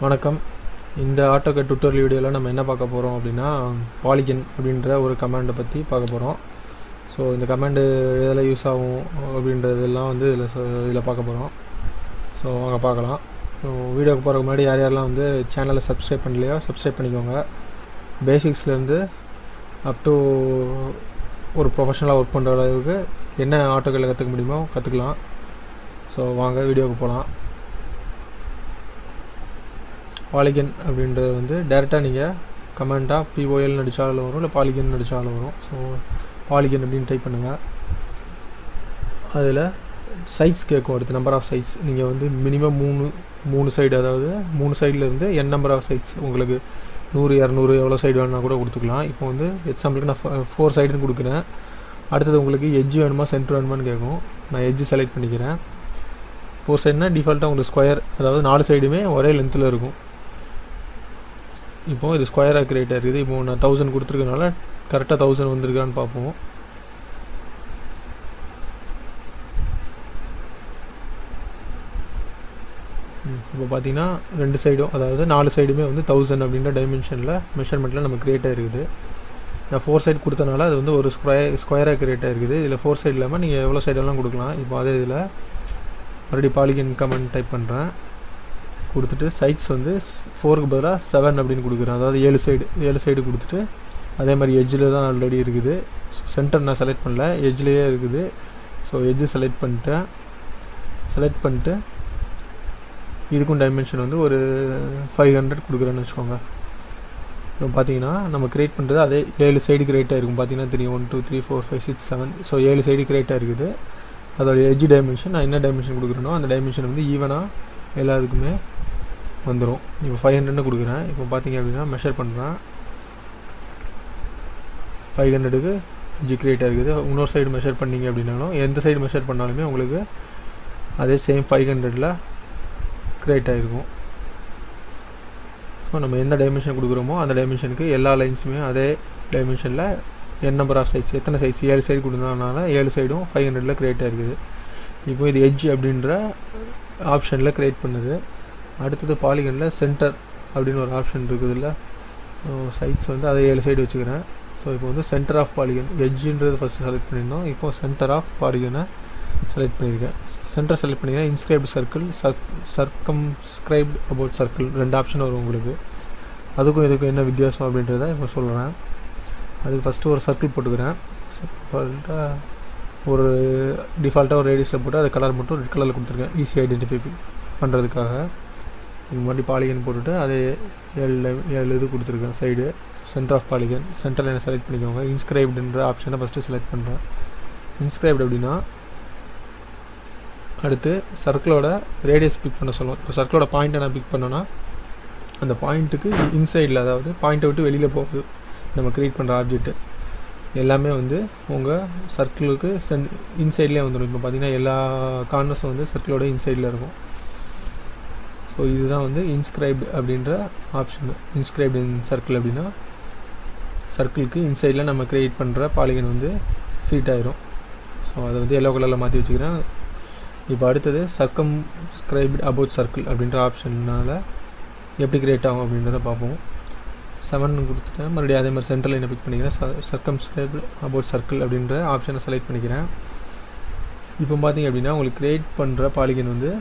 வணக்கம். இந்த AutoCAD tutorial வீடியோவில் நம்ம என்ன பார்க்க போகிறோம் அப்படின்னா, பாலிகன் அப்படின்ற ஒரு கமாண்டை பற்றி பார்க்க போகிறோம். ஸோ இந்த கமாண்டு எதில் யூஸ் ஆகும் அப்படின்றதெல்லாம் வந்து இதில் பார்க்க போகிறோம். ஸோ வாங்க பார்க்கலாம். ஸோ வீடியோக்கு போகிறதுக்கு முன்னாடி யார் யாரெல்லாம் வந்து சேனலை சப்ஸ்கிரைப் பண்ணலையோ சப்ஸ்கிரைப் பண்ணிக்கோங்க. பேசிக்ஸ்லேருந்து அப் டு ஒரு ப்ரொஃபஷனலாக ஒர்க் பண்ணுற அளவுக்கு என்ன AutoCAD கற்றுக்க முடியுமோ கற்றுக்கலாம். ஸோ வாங்க வீடியோவுக்கு போகலாம். பாலிகன் அப்படின்றது வந்து டேரெக்டாக நீங்கள் கமெண்ட்டாக POL அடித்தாலும் வரும், இல்லை பாலிகன் அடித்தாலும் வரும். ஸோ பாலிகன் அப்படின்னு டைப் பண்ணுங்கள். அதில் சைஸ் கேட்கும், அடுத்து நம்பர் ஆஃப் சைட்ஸ். நீங்கள் வந்து மினிமம் மூணு சைடு, அதாவது 3 சைட்லேருந்து n நம்பர் ஆஃப் சைட்ஸ், உங்களுக்கு 100 200 எவ்வளோ சைடு வேணுன்னா கூட கொடுத்துக்கலாம். இப்போ வந்து எக்ஸாம்பிளுக்கு நான் 4 சைடுன்னு கொடுக்குறேன். அடுத்தது உங்களுக்கு எட்ஜ் வேணுமா சென்டர் வேணுமான்னு கேட்கும். நான் எட்ஜ் செலக்ட் பண்ணிக்கிறேன். 4 சைடுனா டிஃபால்ட்டாக உங்களுக்கு ஸ்கொயர், அதாவது 4 சைடுமே ஒரே லென்த்தில் இருக்கும். இப்போது இது ஸ்கொயராக கிரியேட் ஆகிருக்குது. இப்போது நான் 1000 கொடுத்துருக்கனால கரெக்டாக 1000 வந்திருக்கான்னு பார்ப்போம். இப்போ பார்த்தீங்கன்னா 2 சைடும், அதாவது 4 சைடுமே வந்து 1000 அப்படின்ற டைமென்ஷனில் மெஷர்மெண்ட்டில் நம்ம கிரியேட் ஆகிருக்குது. நான் 4 சைடு கொடுத்தனால அது வந்து ஒரு ஸ்கொயராக கிரியேட் ஆகிருக்குது. இதில் 4 சைடு இல்லாமல் நீங்கள் எவ்வளோ சைடெல்லாம் கொடுக்கலாம். இப்போ அதே இதில் மறுபடியும் பாலிகன் கமெண்ட் டைப் பண்ணுறேன். கொடுத்துட்டு சைட்ஸ் வந்து 4க்கு பதிலாக 7 அப்படின்னு கொடுக்குறேன். அதாவது 7 சைடு கொடுத்துட்டு அதே மாதிரி எட்ஜில் தான் ஆல்ரெடி இருக்குது. சென்டர் நான் செலக்ட் பண்ணல, எட்ஜ்லேயே இருக்குது. ஸோ எட்ஜு செலக்ட் பண்ணிட்டு இதுக்கும் டைமென்ஷன் வந்து ஒரு 500 கொடுக்குறேன்னு வச்சுக்கோங்க. இப்போ பார்த்தீங்கன்னா நம்ம க்ரியேட் பண்ணுறது அதே 7 சைடு கிரியேட்டாக இருக்கும். பார்த்தீங்கன்னா தெரியும், 1 2 3 4 5 6 7. ஸோ 7 சைடு கிரியேட்டாக இருக்குது. அதோட எட்ஜ் டைமென்ஷன் நான் என்ன டைமென்ஷன் கொடுக்குறேனோ அந்த டைமென்ஷன் வந்து ஈவனாக எல்லாத்துக்குமே வந்துடும். இப்போ 500 கொடுக்குறேன். இப்போ பார்த்தீங்க அப்படின்னா மெஷர் பண்ணுறேன். 500க்கு எட்ஜ் கிரியேட் ஆகிருக்குது. இன்னொரு சைடு மெஷர் பண்ணிங்க அப்படின்னாலும், எந்த சைடு மெஷர் பண்ணாலுமே உங்களுக்கு அதே சேம் 500ல் கிரியேட் ஆகிருக்கும். ஸோ நம்ம எந்த டைமென்ஷன் கொடுக்குறோமோ அந்த டைமென்ஷனுக்கு எல்லா லைன்ஸுமே அதே டைமென்ஷனில் n நம்பர் ஆஃப் சைட்ஸ், எத்தனை சைட்ஸ் 7 சைடு கொடுத்ததுனால 7 சைடும் 500ல் கிரியேட் ஆகிருக்குது. இப்போ இது எட்ஜ் அப்படின்ற ஆப்ஷனில் க்ரியேட் பண்ணுது. அடுத்தது பாலிகனில் சென்டர் அப்படின்னு ஒரு ஆப்ஷன் இருக்குது இல்லை. ஸோ சைட்ஸ் வந்து அதை 7 சைடு வச்சுக்கிறேன். ஸோ இப்போ வந்து சென்டர் ஆஃப் பாலிகன், எட்ஜுன்றது ஃபஸ்ட்டு செலக்ட் பண்ணியிருந்தோம். இப்போ சென்டர் ஆஃப் பாலிகனை செலக்ட் பண்ணியிருக்கேன். சென்டர் செலக்ட் பண்ணிங்கன்னா inscribed circle, circumscribed about circle 2 option வரும் உங்களுக்கு. அதுக்கும் இதுக்கும் என்ன வித்தியாசம் அப்படின்றத இப்போ சொல்கிறேன். அதுக்கு ஃபஸ்ட்டு ஒரு சர்க்கிள் போட்டுக்கிறேன். ஒரு டிஃபால்ட்டாக ஒரு ரேடியஸில் போட்டு அது கலர் மட்டும் ரெட் கலரில் கொடுத்துருக்கேன், ஈஸி ஐடென்டிஃபை பண்ணுறதுக்காக. இந்த மாதிரி பாலிகன் போட்டுட்டு அதே 7 இது கொடுத்துருக்கேன் சைடு. சென்டர் ஆஃப் பாலிகன், சென்டரில் என்ன செலக்ட் பண்ணிக்கோங்க. இன்ஸ்கிரைப்டுன்ற ஆப்ஷனை ஃபஸ்ட்டு செலக்ட் பண்ணுறேன். இன்ஸ்கிரைப்டு அப்படின்னா அடுத்து சர்க்கிளோட ரேடியஸ் பிக் பண்ண சொல்லுவோம். இப்போ சர்க்கிளோட பாயிண்ட்டை நான் பிக் பண்ணோன்னா அந்த பாயிண்ட்டுக்கு இன்சைடில், அதாவது பாயிண்ட்டை விட்டு வெளியில் போகுது நம்ம க்ரியேட் பண்ணுற ஆப்ஜெக்ட்டு எல்லாமே வந்து உங்கள் சர்க்கிளுக்கு இன்சைட்லேயே வந்துடும். இப்போ பார்த்திங்கன்னா எல்லா கார்னர்ஸும் வந்து சர்க்கிளோட இன்சைடில் இருக்கும். ஸோ இதுதான் வந்து இன்ஸ்கிரைப்டு அப்படின்ற ஆப்ஷன். இன்ஸ்கிரைப்டு இன் சர்க்கிள் அப்படின்னா சர்க்கிளுக்கு இன்சைடில் நம்ம க்ரியேட் பண்ணுற பாலிகன் வந்து சீட் ஆயிரும். ஸோ அதை வந்து எல்லோ கலரில் மாற்றி வச்சுக்கிறேன். இப்போ அடுத்தது சர்க்கம்ஸ்கிரைப்டு அபவுட் சர்க்கிள் அப்படின்ற ஆப்ஷனால் எப்படி க்ரியேட் ஆகும் அப்படின்றத பார்ப்போம். 7 கொடுத்துட்டேன். மறுபடியும் அதே மாதிரி சென்டரில் என்ன பிக் பண்ணிக்கிறேன். சர்க்கம்ஸ்கிரைப்டு அபவுட் சர்க்கிள் அப்படின்ற ஆப்ஷனை செலக்ட் பண்ணிக்கிறேன். இப்போ பார்த்திங்க அப்படின்னா உங்களுக்கு க்ரியேட் பண்ணுற பாலிகன் வந்து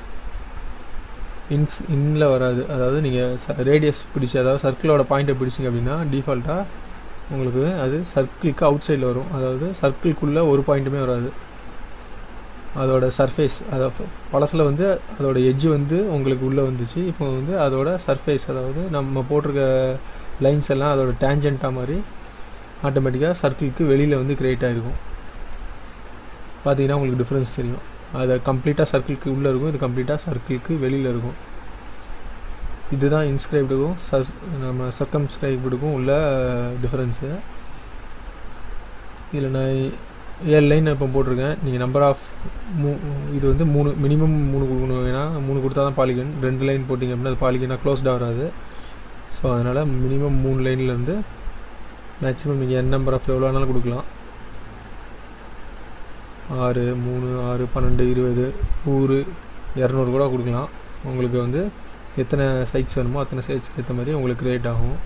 இன்னில் வராது. அதாவது நீங்கள் ரேடியஸ் பிடிச்சி, அதாவது சர்க்கிளோட பாயிண்ட்டை பிடிச்சிங்க அப்படின்னா டிஃபால்ட்டாக உங்களுக்கு அது சர்க்கிளுக்கு அவுட் சைடில் வரும். அதாவது சர்க்கிள்குள்ளே ஒரு பாயிண்ட்டுமே வராது. அதோட சர்ஃபேஸ், அதாவது பழசில் வந்து அதோட எட்ஜு வந்து உங்களுக்கு உள்ளே வந்துச்சு. இப்போ வந்து அதோட சர்ஃபேஸ், அதாவது நம்ம போட்டிருக்க லைன்ஸ் எல்லாம் அதோட டேஞ்சென்ட்டாக மாதிரி ஆட்டோமேட்டிக்காக சர்க்கிளுக்கு வெளியில் வந்து க்ரியேட் ஆகிருக்கும். பார்த்தீங்கன்னா உங்களுக்கு டிஃப்ரென்ஸ் தெரியும். அது கம்ப்ளீட்டாக சர்க்கிளுக்கு உள்ளே இருக்கும், இது கம்ப்ளீட்டாக சர்க்கிளுக்கு வெளியில் இருக்கும். இதுதான் இன்ஸ்கிரைப்டுக்கும் நம்ம சர்க்கம்ஸ்கிரைப்டுக்கும் உள்ள டிஃப்ரென்ஸு. இதில் நான் 7 லைன் இப்போ போட்டிருக்கேன். நீங்கள் நம்பர் ஆஃப் இது வந்து 3 மினிமம் 3 கொடுக்கணும். ஏன்னா 3 கொடுத்தா தான் பாலிகன். 2 லைன் போட்டிங்க அப்படின்னா அது பாலிகனாக க்ளோஸ்டாக வராது. ஸோ அதனால் மினிமம் 3 லைன்லேருந்து மேக்ஸிமம் நீங்கள் n நம்பர் ஆஃப் எவ்வளோ வேணாலும் கொடுக்கலாம். 6 3 6 12 20 100 200 கூட கொடுக்கலாம். உங்களுக்கு வந்து எத்தனை சைட்ஸ் வேணுமோ அத்தனை சைட்ஸ்க்கு ஏற்ற மாதிரி உங்களுக்கு க்ரியேட் ஆகும்.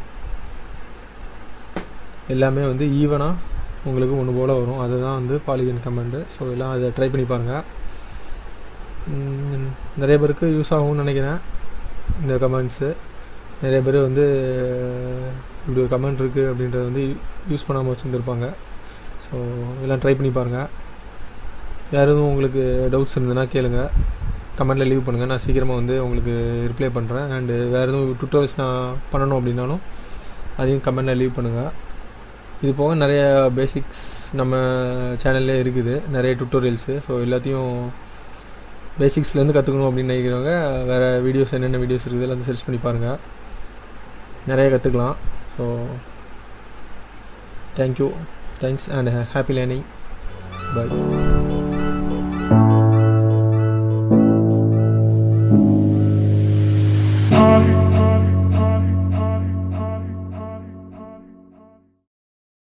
எல்லாமே வந்து ஈவனாக உங்களுக்கு ஒன்று போல் வரும். அதுதான் வந்து பாலிகன் கமெண்டு. ஸோ எல்லாம் அதை ட்ரை பண்ணி பாருங்கள். நிறைய பேருக்கு யூஸ் ஆகும்னு நினைக்கிறேன் இந்த கமெண்ட்ஸு. நிறைய பேர் வந்து இப்படி ஒரு கமெண்ட் இருக்குது அப்படின்றத வந்து யூஸ் பண்ணாமல் வச்சுருந்துருப்பாங்க. ஸோ எல்லாம் ட்ரை பண்ணி பாருங்கள். வேறு எதுவும் உங்களுக்கு டவுட்ஸ் இருந்ததுன்னா கேளுங்க, கமெண்ட்டில் லீவ் பண்ணுங்கள். நான் சீக்கிரமாக வந்து உங்களுக்கு ரிப்ளை பண்ணுறேன். அண்டு வேறு எதுவும் டுட்டோரியல்ஸ் நான் பண்ணணும் அப்படின்னாலும் அதையும் கமெண்ட்டில் லீவ் பண்ணுங்கள். இது போக நிறைய பேசிக்ஸ் நம்ம சேனல்லே இருக்குது, நிறைய டுட்டோரியல்ஸு. ஸோ எல்லாத்தையும் பேசிக்ஸ்லேருந்து கற்றுக்கணும் அப்படின்னு நினைக்கிறவங்க வேறு வீடியோஸ் என்னென்ன வீடியோஸ் இருக்குது எல்லாத்தையும் சர்ச் பண்ணி பாருங்கள், நிறைய கற்றுக்கலாம். So thank you, thanks and happy learning. By.